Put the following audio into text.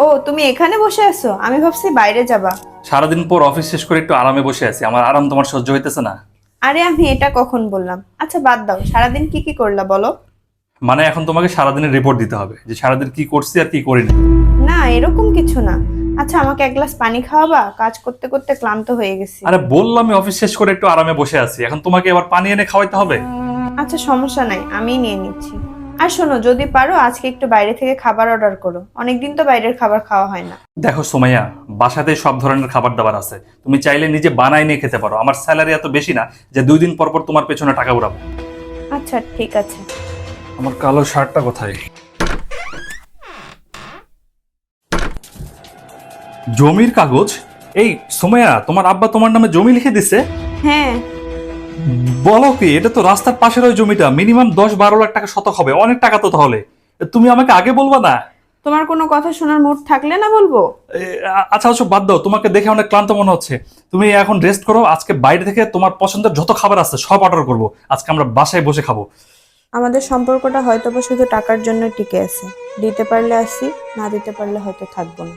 ও, তুমি এখানে বসে আছো? আমি ভাবছি বাইরে যাবা। সারাদিন পর অফিস শেষ করে একটু আরামে বসে আছি, আমার আরাম তোমার সহ্য হইতেছে না। আরে আমি এটা কখন বললাম? আচ্ছা বাদ দাও, সারাদিন কি কি করলা বলো। মানে এখন তোমাকে সারাদিনের রিপোর্ট দিতে হবে যে সারাদিন কি করছি আর কি করিনি। না, এরকম কিছু না। আচ্ছা আমাকে এক গ্লাস পানি খাওয়াবা? কাজ করতে করতে ক্লান্ত হয়ে গেছি। আরে বললাম আমি অফিস শেষ করে একটু আরামে বসে আছি, এখন তোমাকে এবার পানি এনে খাওয়াইতে হবে? আচ্ছা সমস্যা নাই, আমি নিয়ে নিচ্ছি। আর শোনো, যদি পারো আজকে একটু বাইরে থেকে খাবার অর্ডার করো, অনেকদিন তো বাইরের খাবার খাওয়া হয় না। দেখো সোমাইয়া, বাসাতে সব ধরনের খাবার দাবার আছে, তুমি চাইলে নিজে বানাই নিয়ে খেতে পারো। আমার স্যালারি এত বেশি না যে 2 দিন পর পর তোমার পেছনে টাকা উড়াবো। আচ্ছা ঠিক আছে। আমার কালো শার্টটা কোথায়? জমির কাগজ? এই সোমাইয়া, তোমার আব্বা তোমার নামে জমি লিখে দিছে? হ্যাঁ। বলো কি, এটা তো রাস্তার পাশের ওই জমিটা, মিনিমাম 10-12 লাখ টাকা শতক হবে, অনেক টাকা তো তাহলে। তুমি আমাকে আগে বলবা না? তোমার কোনো কথা শোনার মুড থাকলে না বলবো। আচ্ছা আচ্ছা বাদ দাও, তোমাকে দেখে অনেক ক্লান্ত মনে হচ্ছে। তুমি এখন রেস্ট করো, আজকে বাইরে থেকে তোমার পছন্দের যত খাবার আছে সব অর্ডার করবো। আজকে আমরা বাসায় বসে খাবো। আমাদের সম্পর্কটা হয়তো বা শুধু টাকার জন্য টিকে আছে। দিতে পারলে আসি, না দিতে পারলে হয়তো থাকবো না।